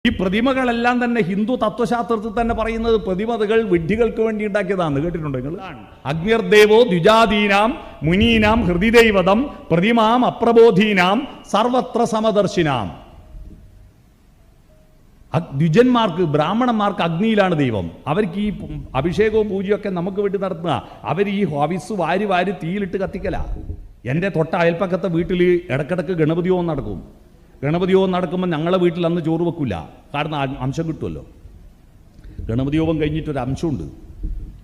ഈ പ്രതിമകളെല്ലാം തന്നെ ഹിന്ദു തത്വശാസ്ത്രത്തിൽ തന്നെ പറയുന്നത് പ്രതിമകൾ വിഡ്ഢികൾക്ക് വേണ്ടി ഉണ്ടാക്കിയതാണെന്ന് കേട്ടിട്ടുണ്ടോ നിങ്ങൾ? അഗ്നിർദേവോ ദ്വിജാദീനാം മുനീനാം ഹൃദിദൈവതം പ്രതിമാം അപ്രബോധീനാം സർവത്ര സമദർശിനാം. ദ്വിജന്മാർക്ക്, ബ്രാഹ്മണന്മാർക്ക് അഗ്നിയിലാണ് ദൈവം. അവർക്ക് ഈ അഭിഷേകവും പൂജയൊക്കെ നമുക്ക് വേണ്ടി നടത്തുക. അവർ ഈ ഹവിസ് വാരി വാരി തീയിലിട്ട് കത്തിക്കല. എൻ്റെ തൊട്ട അയൽപ്പക്കത്തെ വീട്ടിൽ ഇടക്കിടക്ക് ഗണപതി ഹോമം നടക്കും. ഗണപതി ഹോമം നടക്കുമ്പോൾ ഞങ്ങളെ വീട്ടിൽ അന്ന് ചോറ് വെക്കില്ല, കാരണം അംശം കിട്ടുമല്ലോ. ഗണപതി ഹോമം കഴിഞ്ഞിട്ടൊരു അംശമുണ്ട്,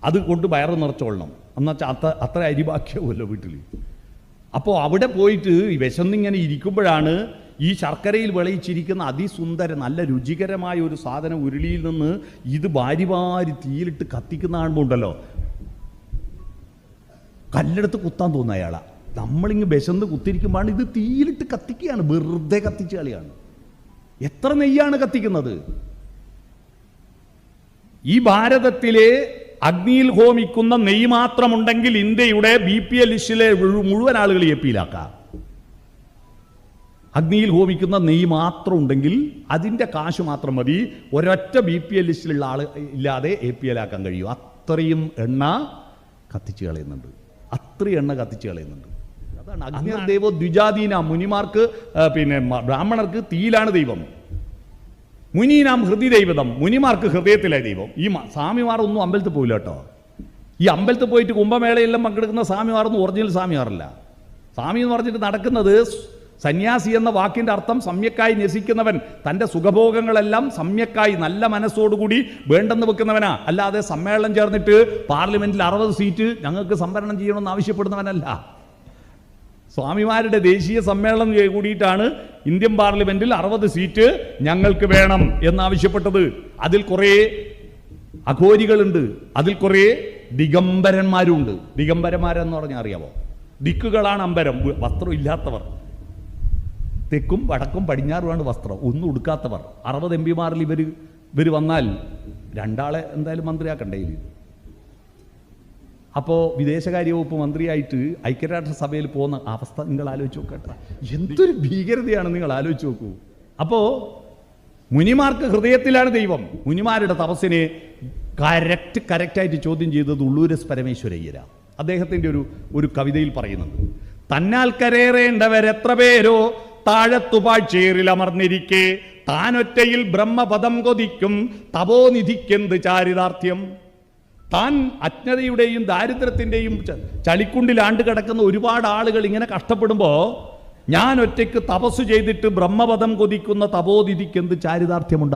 അത് കൊണ്ട് വയറ് നിറച്ചോളണം. എന്നുവെച്ചാൽ അത്ര അരി ബാക്കിയാവുമല്ലോ വീട്ടിൽ. അപ്പോൾ അവിടെ പോയിട്ട് വിശന്നിങ്ങനെ ഇരിക്കുമ്പോഴാണ് ഈ ശർക്കരയിൽ വിളയിച്ചിരിക്കുന്ന അതിസുന്ദര നല്ല രുചികരമായ ഒരു സാധനം ഉരുളിയിൽ നിന്ന് ഇത് വാരി വാരി തീയിലിട്ട് കത്തിക്കുന്ന കാണുമ്പോൾ ഉണ്ടല്ലോ, കല്ലെടുത്ത് കുത്താൻ തോന്നുന്ന അയാളാ. നമ്മളിങ്ങ് വിശന്ന് കുത്തിരിക്കുമ്പോഴാണ് ഇത് തീയിലിട്ട് കത്തിക്കുകയാണ്, വെറുതെ കത്തിച്ച കളിയാണ്. എത്ര നെയ്യാണ് കത്തിക്കുന്നത്? ഈ ഭാരതത്തിലെ അഗ്നിയിൽ ഹോമിക്കുന്ന നെയ്യ് മാത്രമുണ്ടെങ്കിൽ ഇന്ത്യയുടെ BPL ലിസ്റ്റിലെ മുഴുവൻ ആളുകൾ APയിലാക്കാം. അഗ്നിയിൽ ഹോമിക്കുന്ന നെയ്യ് മാത്രം ഉണ്ടെങ്കിൽ അതിൻ്റെ കാശ് മാത്രം മതി ഒരൊറ്റ BPL ലിസ്റ്റിലുള്ള ആൾ ഇല്ലാതെ APയിലാക്കാൻ കഴിയും. അത്രയും എണ്ണ കത്തിച്ച് കളയുന്നുണ്ട്, അത്രയും എണ്ണ കത്തിച്ച് കളയുന്നുണ്ട്. അതാണ് അഗ്നിർദേവോ ദ്വിജാദീന. മുനിമാർക്ക് ബ്രാഹ്മണർക്ക് തീയിലാണ് ദൈവം. മുനീനാം ഹൃദയദൈവതം, മുനിമാർക്ക് ഹൃദയത്തിലെ ദൈവം. ഈ സ്വാമിമാർ ഒന്നും അമ്പലത്തിൽ പോയില്ല കേട്ടോ. ഈ അമ്പലത്തിൽ പോയിട്ട് കുംഭമേളയെല്ലാം പങ്കെടുക്കുന്ന സ്വാമിമാരൊന്നും ഒറിജിനൽ സ്വാമിമാരല്ല. സ്വാമി എന്ന് പറഞ്ഞിട്ട് നടക്കുന്നത്, സന്യാസി എന്ന വാക്കിൻ്റെ അർത്ഥം സമ്യക്കായി നസിക്കുന്നവൻ, തൻ്റെ സുഖഭോഗങ്ങളെല്ലാം സമ്യക്കായി നല്ല മനസ്സോടുകൂടി വേണ്ടെന്ന് വെക്കുന്നവനാ. അല്ലാതെ സമ്മേളനം ചേർന്നിട്ട് പാർലമെന്റിൽ 60 സീറ്റ് ഞങ്ങൾക്ക് സംവരണം ചെയ്യണമെന്ന് ആവശ്യപ്പെടുന്നവനല്ല. സ്വാമിമാരുടെ ദേശീയ സമ്മേളനം കൂടിയിട്ടാണ് ഇന്ത്യൻ പാർലമെന്റിൽ 60 സീറ്റ് ഞങ്ങൾക്ക് വേണം എന്നാവശ്യപ്പെട്ടത്. അതിൽ കുറേ അഘോരികളുണ്ട്, അതിൽ കുറേ ദിഗംബരന്മാരുണ്ട്. ദിഗംബരന്മാരെന്ന് പറഞ്ഞാൽ അറിയാമോ? ദിക്കുകളാണ് അമ്പരം, വസ്ത്രം ഇല്ലാത്തവർ. തെക്കും വടക്കും പടിഞ്ഞാറുമാണ് വസ്ത്രം, ഒന്നും ഉടുക്കാത്തവർ. 60 MP ഇവർ വന്നാൽ 2 ആളെ എന്തായാലും മന്ത്രിയാക്കണ്ടേ. അപ്പോൾ വിദേശകാര്യ വകുപ്പ് മന്ത്രിയായിട്ട് ഐക്യരാഷ്ട്രസഭയിൽ പോകുന്ന അവസ്ഥ നിങ്ങൾ ആലോചിച്ച് നോക്കട്ടെ. എന്തൊരു ഭീകരതയാണ്, നിങ്ങൾ ആലോചിച്ച് നോക്കൂ. അപ്പോൾ മുനിമാർക്ക് ഹൃദയത്തിലാണ് ദൈവം. മുനിമാരുടെ തപസ്സിനെ കറക്റ്റായിട്ട് ചോദ്യം ചെയ്തത് ഉള്ളൂരസ് പരമേശ്വരയ്യര. അദ്ദേഹത്തിൻ്റെ ഒരു കവിതയിൽ പറയുന്നുണ്ട്, തന്നാൽ കരേറേണ്ടവരെത്ര പേരോ താഴത്തുപാഴ്ചേറിലമർന്നിരിക്കെ താനൊറ്റയിൽ ബ്രഹ്മപദം കൊതിക്കും തപോനിധിക്കെന്ത് ചാരിതാർത്ഥ്യം. താൻ അജ്ഞതയുടെയും ദാരിദ്ര്യത്തിൻ്റെയും ചളിക്കുണ്ടിലാണ്ട് കിടക്കുന്ന ഒരുപാട് ആളുകൾ ഇങ്ങനെ കഷ്ടപ്പെടുമ്പോൾ ഞാൻ ഒറ്റയ്ക്ക് തപസ് ചെയ്തിട്ട് ബ്രഹ്മപദം കൊതിക്കുന്ന തപോനിധിക്കെന്ത് ചാരിതാർത്ഥ്യമുണ്ട്.